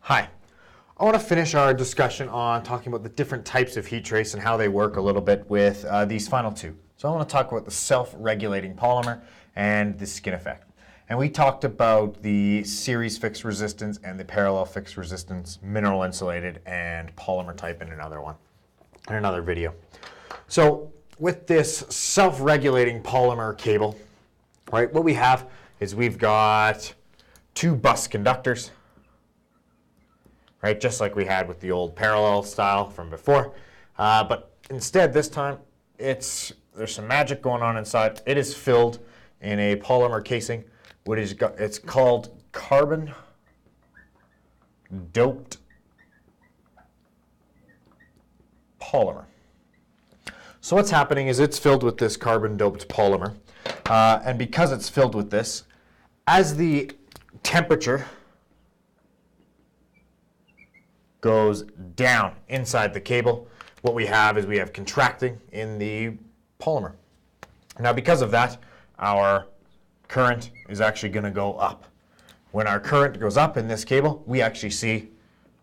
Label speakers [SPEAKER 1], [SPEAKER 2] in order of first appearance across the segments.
[SPEAKER 1] Hi. I want to finish our discussion on talking about the different types of heat trace and how they work a little bit with these final two. So I want to talk about the self-regulating polymer and the skin effect. And we talked about the series fixed resistance and the parallel fixed resistance, mineral insulated and polymer type in another video. So with this self-regulating polymer cable, right, what we have is we've got two bus conductors, right, just like we had with the old parallel style from before. But instead, this time, there's some magic going on inside. It is filled in a polymer casing. It's called carbon doped polymer. So what's happening is it's filled with this carbon doped polymer. And because it's filled with this, as the temperature goes down inside the cable, what we have is we have contracting in the polymer. Now because of that, our current is actually going to go up. When our current goes up in this cable, we actually see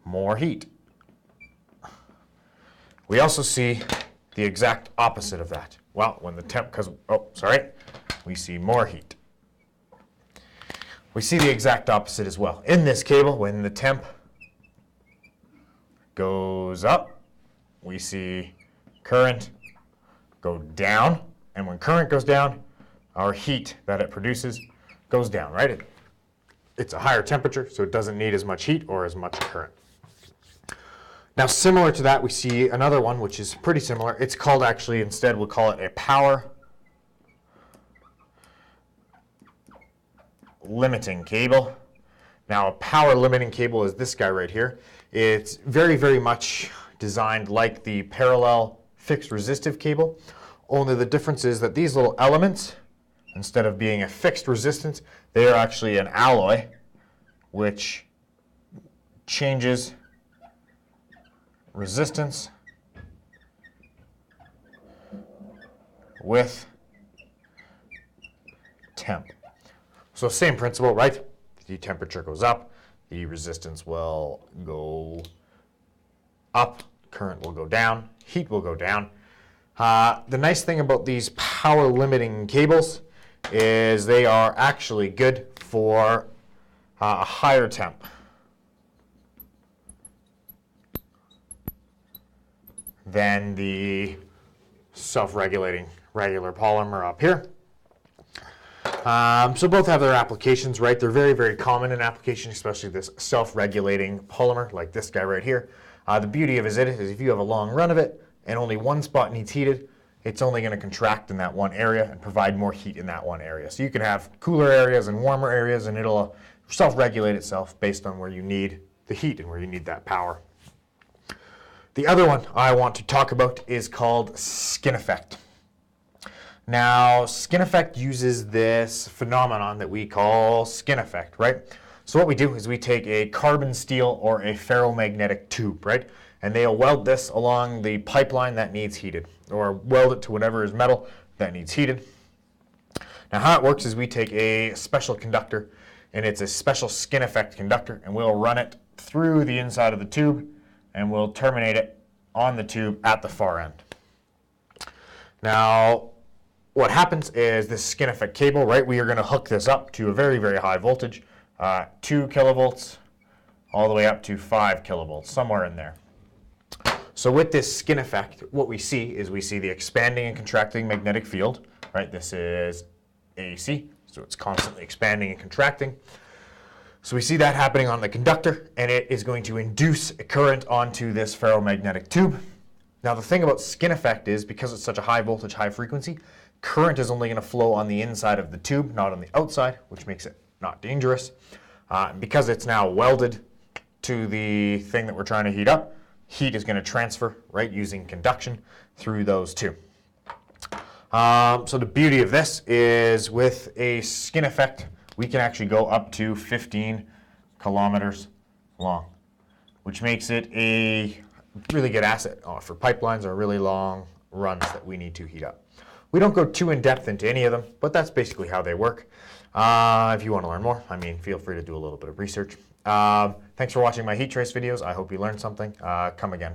[SPEAKER 1] more heat. We also see the exact opposite of that. Well, when the we see more heat. We see the exact opposite as well. In this cable, when the temp goes up, we see current go down, and when current goes down, our heat that it produces goes down, right? It's a higher temperature, so it doesn't need as much heat or as much current. Now, similar to that, we see another one which is pretty similar. It's called actually, instead we'll call it a power limiting cable. Now, a power limiting cable is this guy right here. It's very, very much designed like the parallel fixed resistive cable, only the difference is that these little elements, instead of being a fixed resistance, they are actually an alloy, which changes resistance with temp. So same principle, right? The temperature goes up, the resistance will go up, current will go down, heat will go down. The nice thing about these power limiting cables is they are actually good for a higher temp than the self-regulating regular polymer up here. So both have their applications, right? They're very, very common in application, especially this self-regulating polymer like this guy right here. The beauty of it is if you have a long run of it and only one spot needs heated, it's only going to contract in that one area and provide more heat in that one area. So you can have cooler areas and warmer areas, and it'll self-regulate itself based on where you need the heat and where you need that power. The other one I want to talk about is called skin effect. Now, skin effect uses this phenomenon that we call skin effect, right? So what we do is we take a carbon steel or a ferromagnetic tube, right? And they'll weld this along the pipeline that needs heated, or weld it to whatever is metal that needs heated. Now how it works is we take a special conductor, and it's a special skin effect conductor, and we'll run it through the inside of the tube, and we'll terminate it on the tube at the far end. Now, what happens is this skin effect cable, right, we are going to hook this up to a very, very high voltage, 2 kilovolts, all the way up to 5 kilovolts, somewhere in there. So with this skin effect, what we see is we see the expanding and contracting magnetic field, right? This is AC, so it's constantly expanding and contracting. So we see that happening on the conductor, and it is going to induce a current onto this ferromagnetic tube. Now the thing about skin effect is, because it's such a high voltage, high frequency, current is only going to flow on the inside of the tube, not on the outside, which makes it not dangerous. Because it's now welded to the thing that we're trying to heat up, heat is going to transfer, right, using conduction through those two. So the beauty of this is with a skin effect, we can actually go up to 15 kilometers long, which makes it a really good asset for pipelines or really long runs that we need to heat up. We don't go too in depth into any of them, but that's basically how they work. If you want to learn more, feel free to do a little bit of research. Thanks Thanks for watching my heat trace videos. I hope you learned something. Come again.